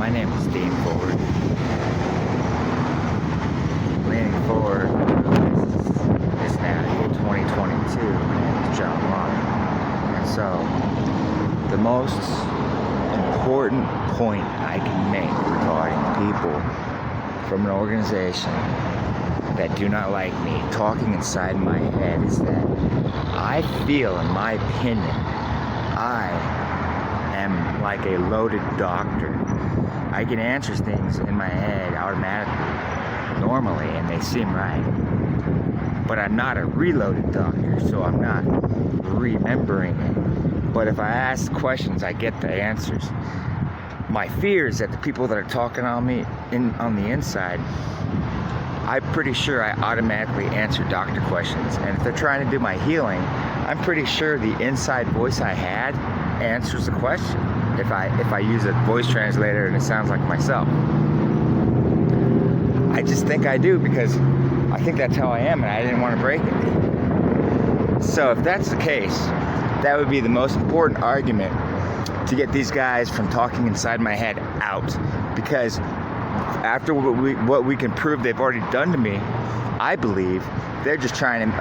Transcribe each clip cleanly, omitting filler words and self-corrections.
My name is Dean Forward. Leaning forward, this is now 2022. My name is John Locke. And so, the most important point I can make regarding people from an organization that do not like me talking inside my head is that I feel, in my opinion, I am like a loaded doctor. I can answer things in my head automatically, normally, and they seem right. But I'm not a reloaded doctor, so I'm not remembering it. But if I ask questions, I get the answers. My fear is that the people that are talking on me on the inside, I'm pretty sure I automatically answer doctor questions. And if they're trying to do my healing, I'm pretty sure the inside voice I had answers the question. If I use a voice translator and it sounds like myself. I just think I do because I think that's how I am and I didn't want to break it. So if that's the case, that would be the most important argument to get these guys from talking inside my head out. Because after what we can prove they've already done to me, I believe they're just trying to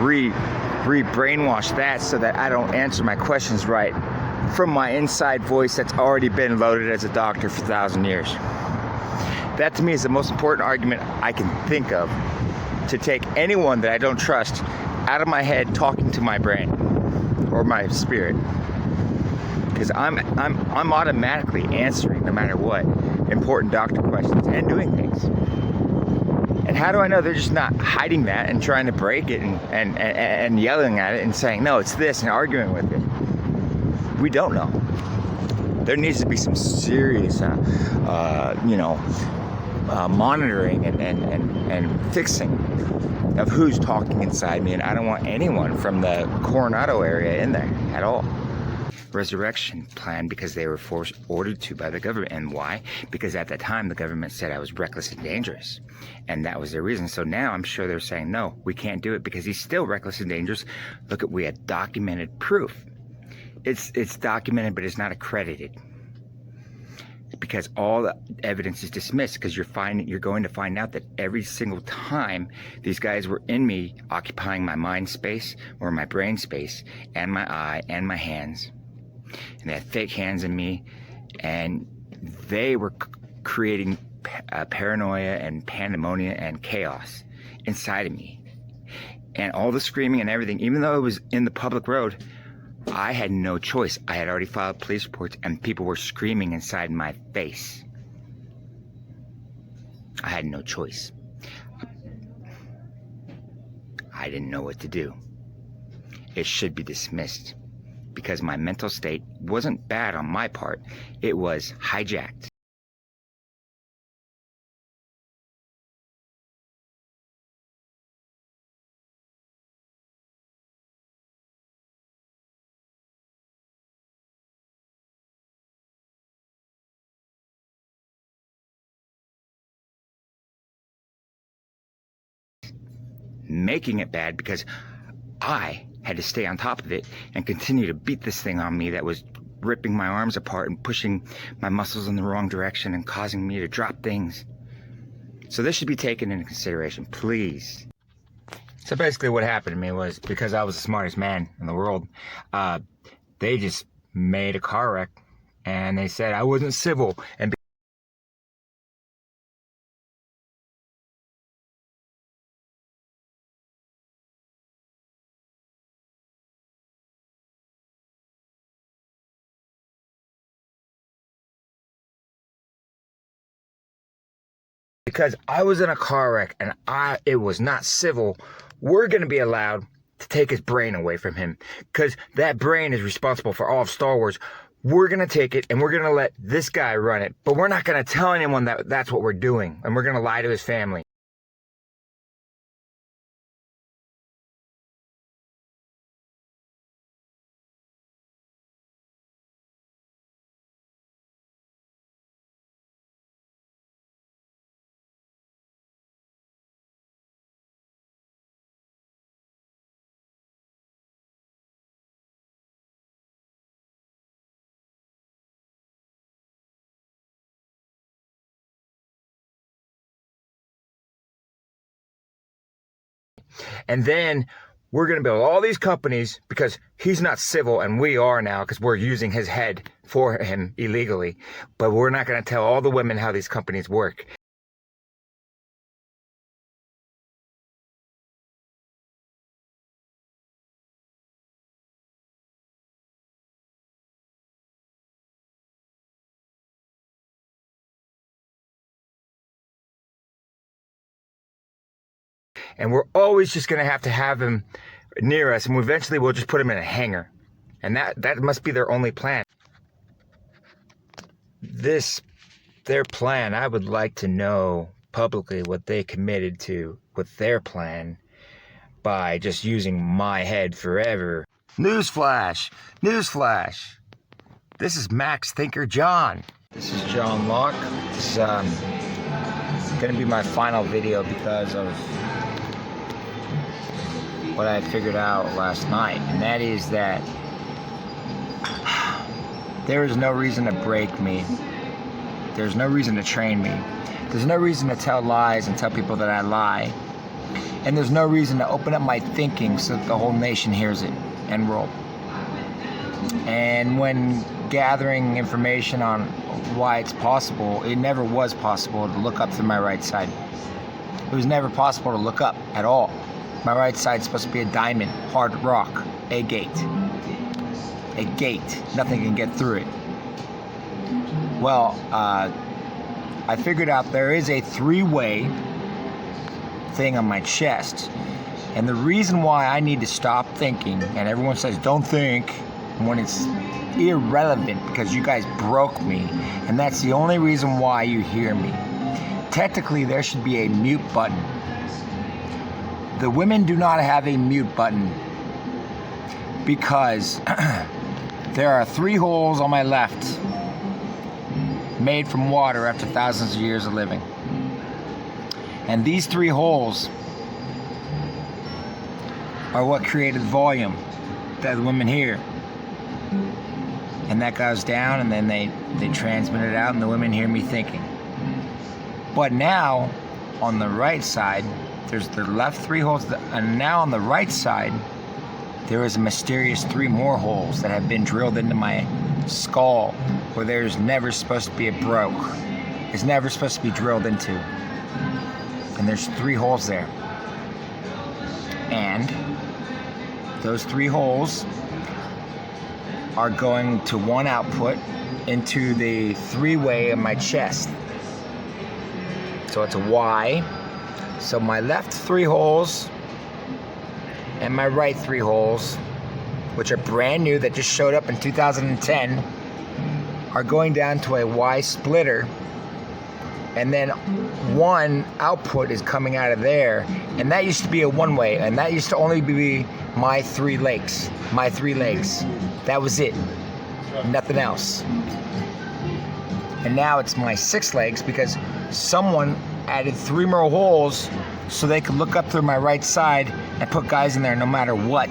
re-brainwash that so that I don't answer my questions right from my inside voice that's already been loaded as a doctor for 1,000 years. That to me is the most important argument I can think of to take anyone that I don't trust out of my head talking to my brain or my spirit. Because I'm automatically answering, no matter what, important doctor questions and doing things. And how do I know they're just not hiding that and trying to break it and yelling at it and saying, no, it's this, and arguing with it? We don't know. There needs to be some serious, monitoring and fixing of who's talking inside me, and I don't want anyone from the Coronado area in there at all. Resurrection plan because they were ordered to by the government. And why? Because at that time the government said I was reckless and dangerous, and that was their reason. So now I'm sure they're saying, no, we can't do it because he's still reckless and dangerous. Look, we had documented proof. It's documented, but it's not accredited because all the evidence is dismissed. Because you're going to find out that every single time these guys were in me, occupying my mind space or my brain space and my eye and my hands, and they had fake hands in me, and they were creating paranoia and pandemonium and chaos inside of me, and all the screaming and everything. Even though it was in the public road, I had no choice. I had already filed police reports and people were screaming inside my face. I had no choice. I didn't know what to do. It should be dismissed because my mental state wasn't bad on my part. It was hijacked. Making it bad because I had to stay on top of it and continue to beat this thing on me that was ripping my arms apart and pushing my muscles in the wrong direction and causing me to drop things. So this should be taken into consideration, please. So basically what happened to me was, because I was the smartest man in the world, they just made a car wreck and they said I wasn't civil, and because I was in a car wreck and it was not civil, we're going to be allowed to take his brain away from him, because that brain is responsible for all of Star Wars. We're going to take it and we're going to let this guy run it, but we're not going to tell anyone that that's what we're doing, and we're going to lie to his family. And then we're going to build all these companies because he's not civil and we are now because we're using his head for him illegally. But we're not going to tell all the women how these companies work. And we're always just going to have him near us, and eventually we'll just put him in a hangar. And that must be their only plan. Their plan, I would like to know publicly what they committed to with their plan by just using my head forever. Newsflash! Newsflash! This is Max Thinker John. This is John Locke. This is going to be my final video because of what I figured out last night, and that is that there is no reason to break me. There's no reason to train me. There's no reason to tell lies and tell people that I lie. And there's no reason to open up my thinking so that the whole nation hears it and roll. And when gathering information on why it's possible, it never was possible to look up through my right side. It was never possible to look up at all. My right side's supposed to be a diamond, hard rock, a gate. A gate. Nothing can get through it. Well, I figured out there is a three-way thing on my chest. And the reason why I need to stop thinking, and everyone says don't think, when it's irrelevant because you guys broke me, and that's the only reason why you hear me. Technically, there should be a mute button. The women do not have a mute button because there are 3 holes on my left made from water after thousands of years of living. And these 3 holes are what created volume that the women hear. And that goes down, and then they transmit it out, and the women hear me thinking. But now, on the right side, there's the left 3 holes, and now on the right side, there is a mysterious 3 more holes that have been drilled into my skull, where there's never supposed to be a broke. It's never supposed to be drilled into. And there's 3 holes there. And those 3 holes are going to one output into the 3-way of my chest. So it's a Y. So my left 3 holes and my right 3 holes, which are brand new, that just showed up in 2010, are going down to a Y splitter. And then one output is coming out of there. And that used to be a 1-way, and that used to only be my 3 legs. My 3 legs. That was it. Nothing else. And now it's my 6 legs because someone added 3 more holes so they could look up through my right side and put guys in there no matter what.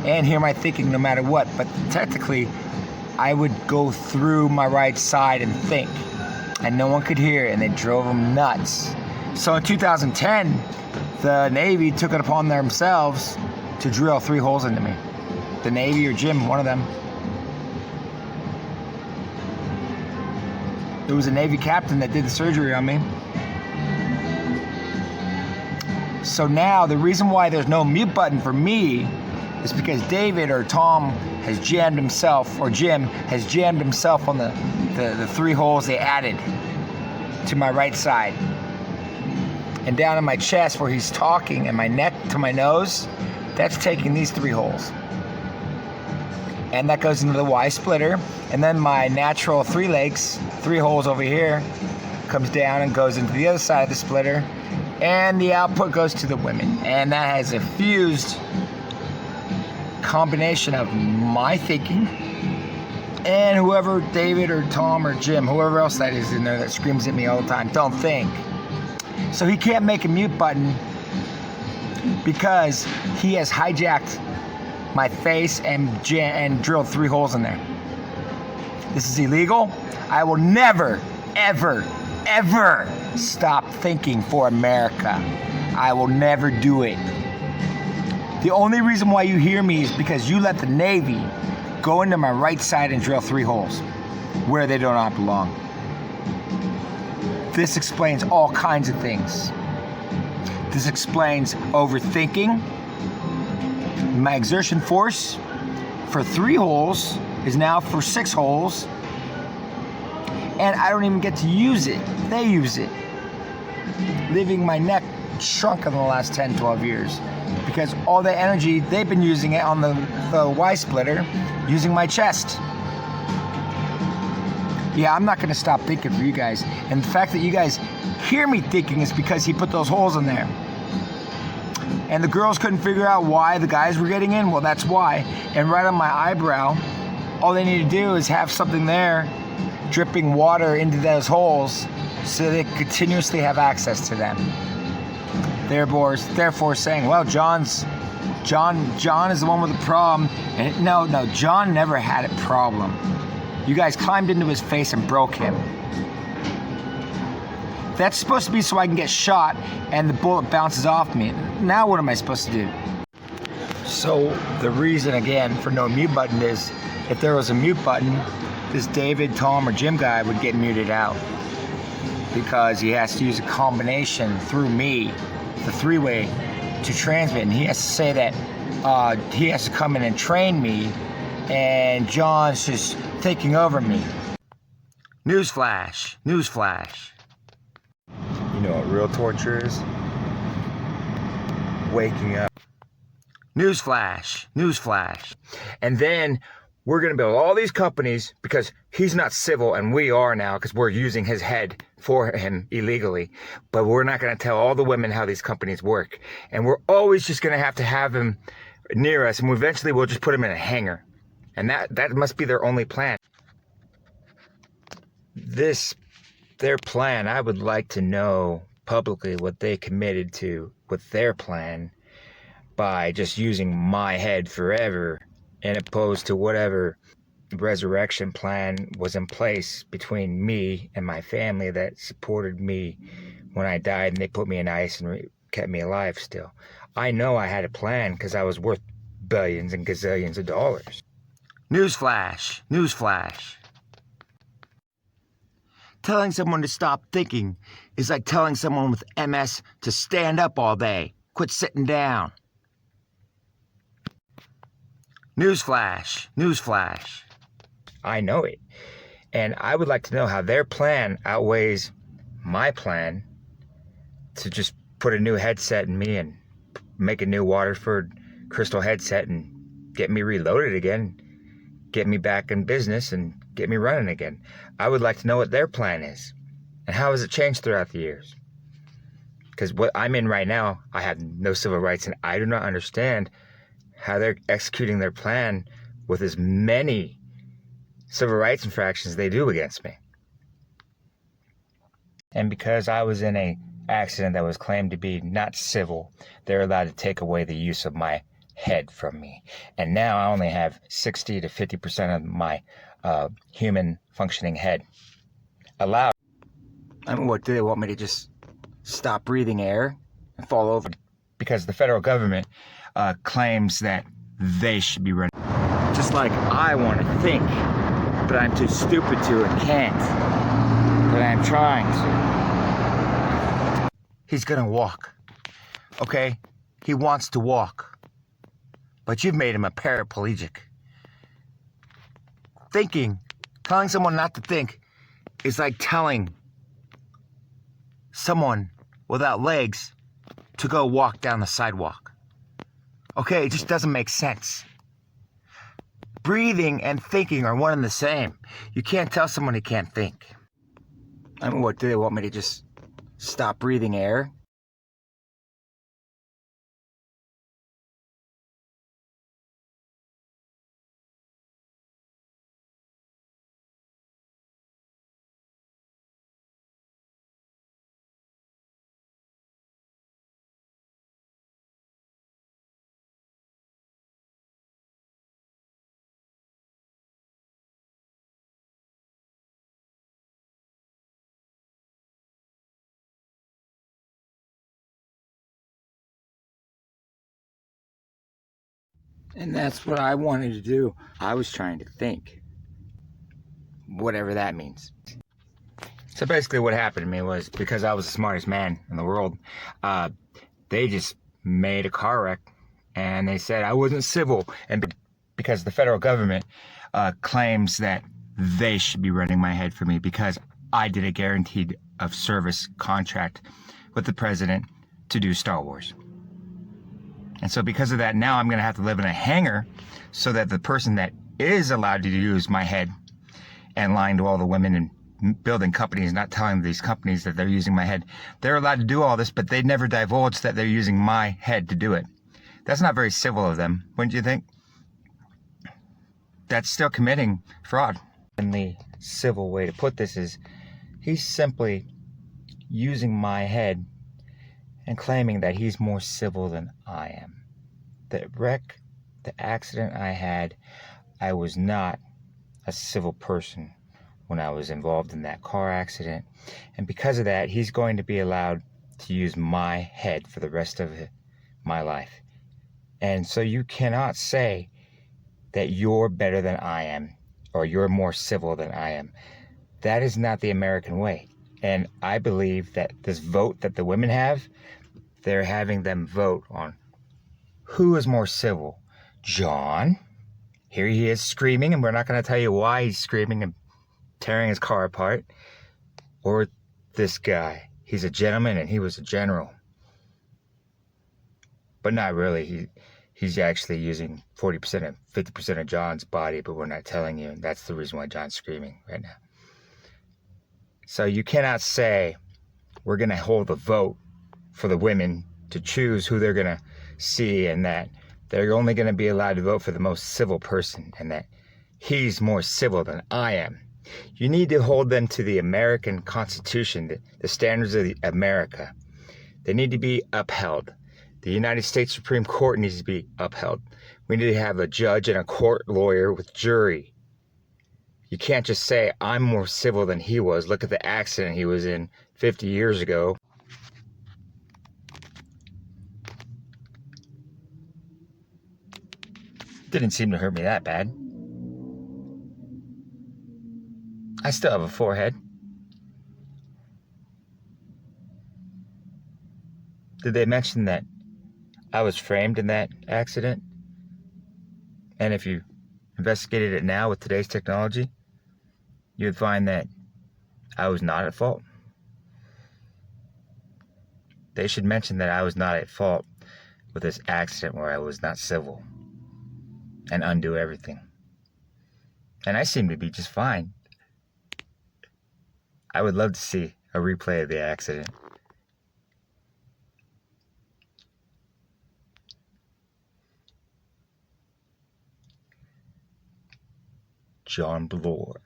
And hear my thinking no matter what. But technically, I would go through my right side and think. And no one could hear it, and they drove them nuts. So in 2010, the Navy took it upon themselves to drill 3 holes into me. The Navy or Jim, one of them. It was a Navy captain that did the surgery on me. So now the reason why there's no mute button for me is because David or Tom has jammed himself, or Jim has jammed himself on the 3 holes they added to my right side. And down in my chest where he's talking, and my neck to my nose, that's taking these 3 holes. And that goes into the Y splitter. And then my natural 3 legs, 3 holes over here, comes down and goes into the other side of the splitter. And the output goes to the women. And that has a fused combination of my thinking and whoever, David or Tom or Jim, whoever else that is in there that screams at me all the time, don't think. So he can't make a mute button because he has hijacked my face and drilled 3 holes in there. This is illegal. I will never, ever, ever stop thinking for America. I will never do it. The only reason why you hear me is because you let the Navy go into my right side and drill 3 holes where they do not belong. This explains all kinds of things. This explains overthinking. My exertion force for 3 holes is now for 6 holes, and I don't even get to use it. They use it, leaving my neck shrunk in the last 10, 12 years because all the energy, they've been using it on the Y-splitter, using my chest. Yeah, I'm not gonna stop thinking for you guys. And the fact that you guys hear me thinking is because he put those holes in there. And the girls couldn't figure out why the guys were getting in. Well, that's why. And right on my eyebrow, all they need to do is have something there dripping water into those holes so they continuously have access to them. Therefore saying, well, John is the one with the problem. And no, John never had a problem. You guys climbed into his face and broke him. That's supposed to be so I can get shot and the bullet bounces off me. Now what am I supposed to do? So the reason, again, for no mute button is if there was a mute button, this David, Tom, or Jim guy would get muted out because he has to use a combination through me, the 3-way, to transmit. And he has to say that he has to come in and train me, and John's just taking over me. Newsflash, newsflash. You know what real torture is? Waking up. Newsflash, newsflash. And then we're gonna build all these companies because he's not civil and we are now because we're using his head for him illegally. But we're not gonna tell all the women how these companies work. And we're always just gonna have to have him near us, and eventually we'll just put him in a hangar. And that must be their only plan. Their plan, I would like to know publicly what they committed to with their plan by just using my head forever, and opposed to whatever resurrection plan was in place between me and my family that supported me when I died, and they put me in ice and kept me alive still. I know I had a plan because I was worth billions and gazillions of dollars. Newsflash, newsflash. Telling someone to stop thinking is like telling someone with MS to stand up all day. Quit sitting down. Newsflash, newsflash. I know it. And I would like to know how their plan outweighs my plan to just put a new headset in me and make a new Waterford crystal headset and get me reloaded again, get me back in business and get me running again. I would like to know what their plan is and how has it changed throughout the years. Because what I'm in right now, I have no civil rights, and I do not understand how they're executing their plan with as many civil rights infractions they do against me. And because I was in a accident that was claimed to be not civil, they're allowed to take away the use of my head from me. And now I only have 60 to 50% of my human functioning head allowed. I mean, what, do they want me to just stop breathing air and fall over? Because the federal government claims that they should be running. Just like I want to think, but I'm too stupid to and can't. But I'm trying to. He's gonna walk, okay? He wants to walk. But you've made him a paraplegic. Telling someone not to think is like telling someone without legs to go walk down the sidewalk. Okay, it just doesn't make sense. Breathing and thinking are one and the same. You can't tell someone he can't think. I mean, what, do they want me to just stop breathing air? And that's what I wanted to do. I was trying to think, whatever that means. So basically what happened to me was, because I was the smartest man in the world, they just made a car wreck, and they said I wasn't civil. And because the federal government claims that they should be running my head for me because I did a guaranteed of service contract with the president to do Star Wars. And so because of that, now I'm going to have to live in a hangar so that the person that is allowed to use my head and lying to all the women and building companies, not telling these companies that they're using my head, they're allowed to do all this, but they never divulge that they're using my head to do it. That's not very civil of them, wouldn't you think? That's still committing fraud. And the civil way to put this is, he's simply using my head and claiming that he's more civil than I am. The wreck, the accident I had, I was not a civil person when I was involved in that car accident. And because of that, he's going to be allowed to use my head for the rest of my life. And so you cannot say that you're better than I am, or you're more civil than I am. That is not the American way. And I believe that this vote that the women have, they're having them vote on who is more civil. John, here he is screaming, and we're not going to tell you why he's screaming and tearing his car apart. Or this guy, he's a gentleman and he was a general. But not really. He's actually using 40% and 50% of John's body, but we're not telling you. And that's the reason why John's screaming right now. So you cannot say we're going to hold a vote for the women to choose who they're going to see, and that they're only going to be allowed to vote for the most civil person, and that he's more civil than I am. You need to hold them to the American Constitution, the standards of America. They need to be upheld. The United States Supreme Court needs to be upheld. We need to have a judge and a court lawyer with jury. You can't just say, I'm more civil than he was. Look at the accident he was in 50 years ago. Didn't seem to hurt me that bad. I still have a forehead. Did they mention that I was framed in that accident? And if you investigated it now with today's technology, you would find that I was not at fault. They should mention that I was not at fault with this accident where I was not civil, and undo everything. And I seem to be just fine. I would love to see a replay of the accident. John Bloor.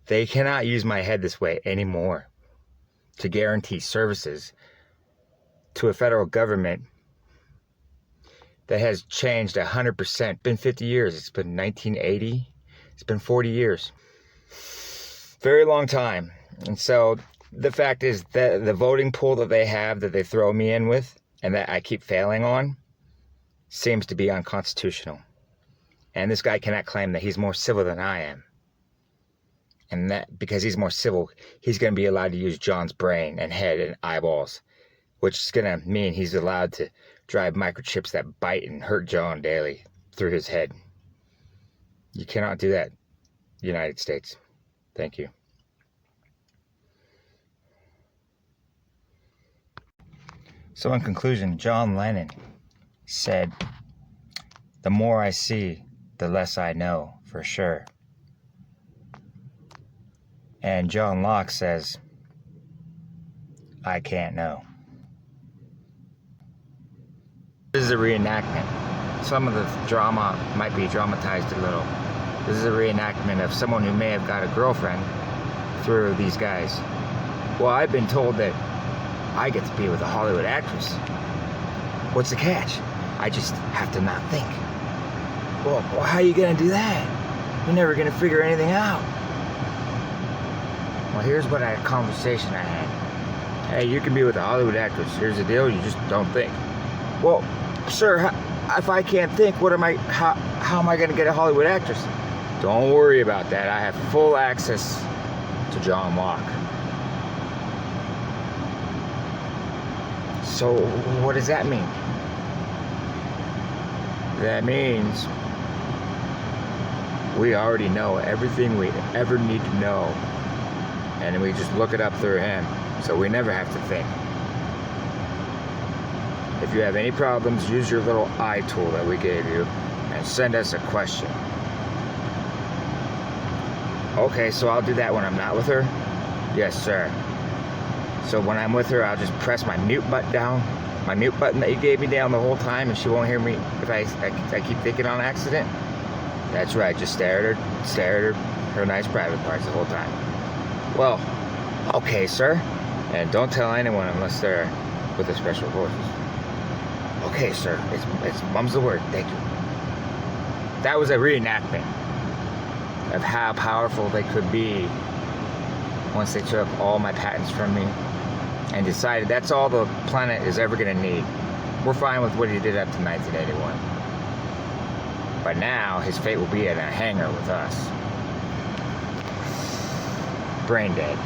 They cannot use my head this way anymore to guarantee services to a federal government that has changed 100%. Been 50 years. It's been 1980. It's been 40 years. Very long time. And so the fact is that the voting pool that they have, that they throw me in with, and that I keep failing on, seems to be unconstitutional. And this guy cannot claim that he's more civil than I am. And that because he's more civil, he's going to be allowed to use John's brain and head and eyeballs, which is going to mean he's allowed to drive microchips that bite and hurt John daily through his head. You cannot do that, United States. Thank you. So in conclusion, John Lennon said, "The more I see, the less I know for sure." And John Locke says, "I can't know." This is a reenactment. Some of the drama might be dramatized a little. This is a reenactment of someone who may have got a girlfriend through these guys. Well, I've been told that I get to be with a Hollywood actress. What's the catch? I just have to not think. Well, how are you going to do that? You're never going to figure anything out. Well, here's what a conversation I had. Hey, you can be with a Hollywood actress. Here's the deal. You just don't think. Well, sir, if I can't think, how am I going to get a Hollywood actress? Don't worry about that. I have full access to John Locke. So what does that mean? That means we already know everything we ever need to know, and we just look it up through him, so we never have to think. If you have any problems, use your little eye tool that we gave you and send us a question. Okay, so I'll do that when I'm not with her? Yes, sir. So when I'm with her, I'll just press my mute button down, my mute button that you gave me down the whole time, and she won't hear me if I keep thinking on accident? That's right, just stare at her nice private parts the whole time. Well, okay, sir. And don't tell anyone unless they're with the special forces. Okay, sir. It's mum's the word. Thank you. That was a reenactment of how powerful they could be once they took all my patents from me and decided that's all the planet is ever going to need. We're fine with what he did up to 1981. But now his fate will be in a hangar with us. Brain dead.